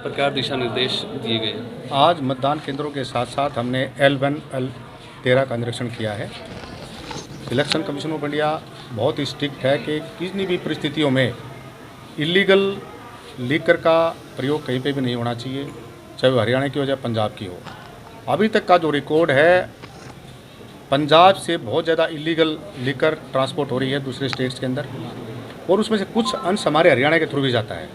प्रकार दिशा निर्देश दिए गए हैं। आज मतदान केंद्रों के साथ साथ हमने L1 L13 का निरीक्षण किया है। इलेक्शन कमीशन ऑफ इंडिया बहुत ही स्ट्रिक्ट है कि किसी भी परिस्थितियों में इलीगल लीकर का प्रयोग कहीं पे भी नहीं होना चाहिए, चाहे वो हरियाणा की हो चाहे पंजाब की हो। अभी तक का जो रिकॉर्ड है, पंजाब से बहुत ज़्यादा इलीगल लीकर ट्रांसपोर्ट हो रही है दूसरे स्टेट्स के अंदर, और उसमें से कुछ अंश हमारे हरियाणा के थ्रू भी जाता है।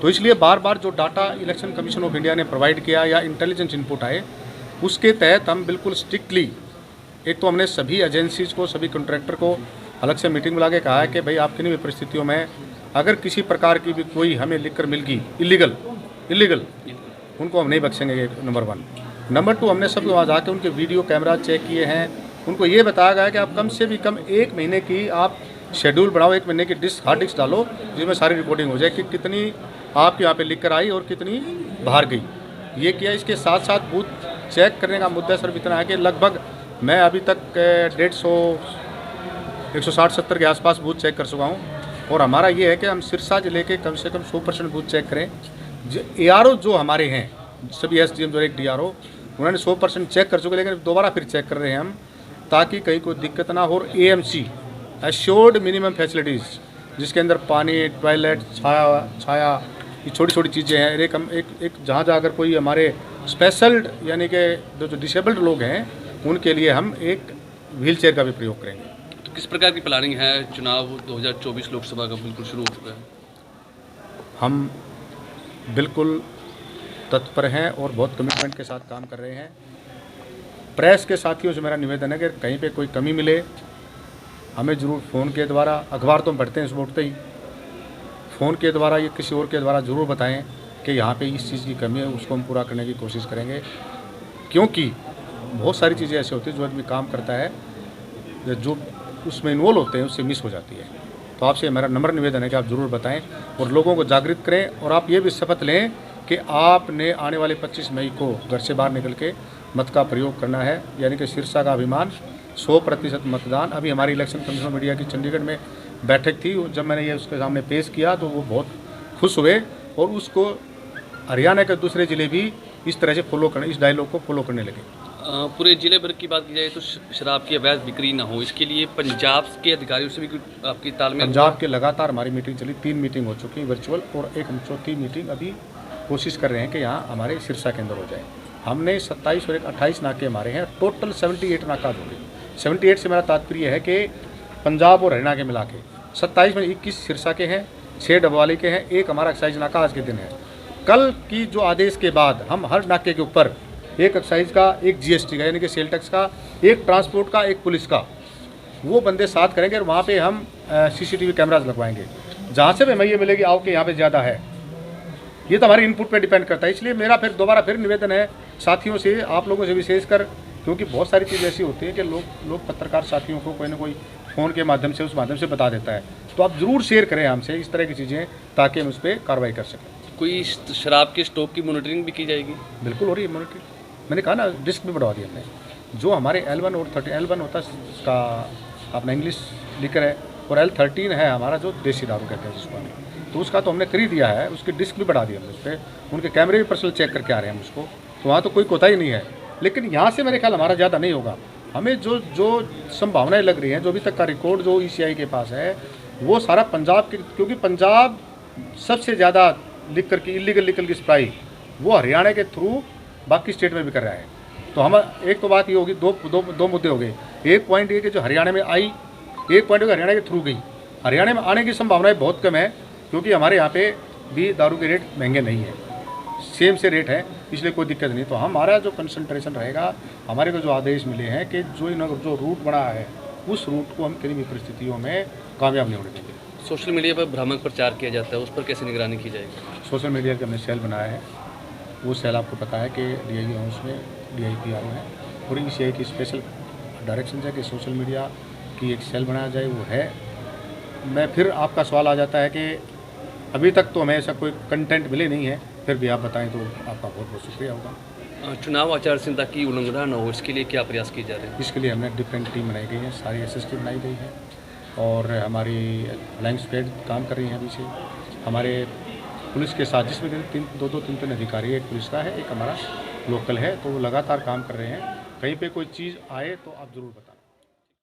तो इसलिए बार बार जो data election commission of India ने प्रोवाइड किया या इंटेलिजेंस इनपुट आए, उसके तहत हम बिल्कुल स्ट्रिक्टली, एक तो हमने सभी एजेंसीज़ को, सभी कॉन्ट्रैक्टर को अलग से मीटिंग बुला के कहा है कि भाई आप किन्हीं भी परिस्थितियों में अगर किसी प्रकार की भी कोई हमें लिकर मिल गई इलीगल उनको हम नहीं बख्शेंगे, नंबर 1। नंबर 2, हमने सब वहाँ जाके उनके वीडियो कैमरा चेक किए हैं। उनको ये बताया गया है कि आप कम से भी कम 1 महीने की आप शेड्यूल बनाओ, 1 महीने की हार्ड डिस्क डालो जिसमें सारी रिपोर्टिंग हो जाए कि कितनी आपके यहाँ पे लिकर आई और कितनी बाहर गई। ये किया। इसके साथ साथ बूथ चेक करने का मुद्दा सिर्फ इतना है कि लगभग मैं अभी तक 160-170 के आसपास बूथ चेक कर चुका हूँ, और हमारा ये है कि हम सिरसा जिले के कम से कम 100% बूथ चेक करें। ARO जो हमारे हैं, सभी SDM जो एक DRO, उन्होंने 100% चेक कर चुके, लेकिन दोबारा फिर चेक कर रहे हैं हम, ताकि कहीं कोई दिक्कत ना हो। और AMC एश्योर्ड मिनिमम फैसिलिटीज़, जिसके अंदर पानी, टॉयलेट, छाया, ये छोटी छोटी चीज़ें हैं। एक जहाँ अगर कोई हमारे स्पेशल यानी कि जो डिसेबल्ड लोग हैं उनके लिए हम एक व्हील चेयर का भी प्रयोग करेंगे। तो किस प्रकार की प्लानिंग है? चुनाव 2024 लोकसभा का बिल्कुल शुरू हो चुका है। हम बिल्कुल तत्पर हैं और बहुत कमिटमेंट के साथ काम कर रहे हैं। प्रेस के साथियों से मेरा निवेदन है कि कहीं पे कोई कमी मिले, हमें ज़रूर फ़ोन के द्वारा, अखबार तो हम पढ़ते हैं सुबह उठते ही, फ़ोन के द्वारा या किसी और के द्वारा ज़रूर बताएं कि यहाँ पे इस चीज़ की कमी है, उसको हम पूरा करने की कोशिश करेंगे। क्योंकि बहुत सारी चीज़ें ऐसी होती हैं जो आदमी काम करता है, जो उसमें इन्वॉल्व होते हैं उससे मिस हो जाती है। तो आपसे मेरा नम्र निवेदन है कि आप ज़रूर बताएं और लोगों को जागृत करें, और आप ये भी शपथ लें कि आपने आने वाले 25 मई को घर से बाहर निकल के मत का प्रयोग करना है, यानी कि सिरसा का अभिमान 100% मतदान। अभी हमारी इलेक्शन कमीशन ऑफ इंडिया की चंडीगढ़ में बैठक थी, जब मैंने ये उसके सामने पेश किया तो वो बहुत खुश हुए, और उसको हरियाणा के दूसरे ज़िले भी इस तरह से फॉलो करने, इस डायलॉग को फॉलो करने लगे। पूरे जिले भर की बात की जाए तो शराब की अवैध बिक्री ना हो, इसके लिए पंजाब के अधिकारियों से भी आपकी तालमेल? पंजाब के लगातार हमारी मीटिंग चली, 3 मीटिंग हो चुकी वर्चुअल, और एक हम चौथी मीटिंग अभी कोशिश कर रहे हैं कि यहाँ हमारे सिरसा के अंदर हो जाए। हमने 27 और 28 नाके मारे हैं, टोटल 78 नाका होंगे। 78 से मेरा तात्पर्य है कि पंजाब और हरियाणा के मिला के 27 में 21 सिरसा के हैं, 6 डबवाली के हैं, 1 हमारा एक्साइज नाका आज के दिन है। कल की जो आदेश के बाद हम हर नाके के ऊपर 1 एक्साइज का, 1 GST का यानी कि सेल टैक्स का, 1 ट्रांसपोर्ट का, 1 पुलिस का, वो बंदे साथ करेंगे, और वहाँ पे हम CCTV कैमराज लगवाएंगे। जहाँ से भी हमें ये मिलेगी आओ कि यहाँ पे ज़्यादा है, ये तो हमारे इनपुट पे डिपेंड करता है। इसलिए मेरा फिर निवेदन है साथियों से, आप लोगों से विशेषकर, क्योंकि बहुत सारी चीज़ ऐसी होती है कि लोग पत्रकार साथियों को कोई ना कोई फ़ोन के माध्यम से, उस माध्यम से बता देता है। तो आप ज़रूर शेयर करें हमसे इस तरह की चीज़ें, ताकि हम उस पर कार्रवाई कर सकें। कोई शराब के स्टॉक की मॉनिटरिंग भी की जाएगी? बिल्कुल हो रही है मॉनिटरिंग, मैंने कहा ना, डिस्क भी बढ़वा दी हमने। जो हमारे L1 और 13, L1 होता है उसका अपना इंग्लिश लिकर है, और L13 है हमारा जो देसी दारू कहते हैं जिसको, तो उसका तो हमने खरीद दिया है, उसकी डिस्क भी बढ़ा दी हमने उस पर, उनके कैमरे भी पर्सनल चेक करके आ रहे हैं हम उसको, तो वहाँ तो कोई कोताही नहीं है। लेकिन यहाँ से मेरे ख्याल हमारा ज़्यादा नहीं होगा। हमें जो संभावनाएं लग रही हैं, जो अभी तक का रिकॉर्ड जो ECI के पास है, वो सारा पंजाब के, क्योंकि पंजाब सबसे ज़्यादा लिकर की इलीगल लिकर की सप्लाई वो हरियाणा के थ्रू बाकी स्टेट में भी कर रहा है। तो हम एक तो बात ये होगी, दो मुद्दे हो गए। एक पॉइंट ये कि जो हरियाणा में आई, एक पॉइंट हरियाणा के थ्रू गई। हरियाणा में आने की संभावनाएं बहुत कम है, क्योंकि हमारे यहाँ पे भी दारू के रेट महंगे नहीं है, सेम से रेट है, इसलिए कोई दिक्कत नहीं। तो हमारा जो कंसंट्रेशन रहेगा, हमारे को जो आदेश मिले हैं कि जो रूट बना है, उस रूट को हम किसी भी परिस्थितियों में कामयाब नहीं होने देंगे। सोशल मीडिया पर भ्रामक प्रचार किया जाता है, उस पर कैसे निगरानी की जाएगी? सोशल मीडिया का हमने सेल बनाया है, वो सेल आपको पता है कि DIG हाउस में DIPRO है, और ECI की स्पेशल डायरेक्शन है कि सोशल मीडिया की एक सेल बनाया जाए, वो है। मैं फिर आपका सवाल आ जाता है कि अभी तक तो हमें ऐसा कोई कंटेंट मिले नहीं है, फिर भी आप बताएं तो आपका बहुत बहुत शुक्रिया होगा। चुनाव आचार संहिता की उल्लंघना न हो, इसके लिए क्या प्रयास किए जा रहे हैं? इसके लिए हमने डिफरेंट टीम बनाई गई है, सारी SST बनाई गई है, और हमारी फ्लाइंग स्क्वाड काम कर रही हैं अभी से। हमारे पुलिस के साथ, जिसमें दो तीन अधिकारी, एक पुलिस का है, एक हमारा लोकल है, तो वो लगातार काम कर रहे हैं। कहीं पे कोई चीज़ आए तो आप ज़रूर बताएं।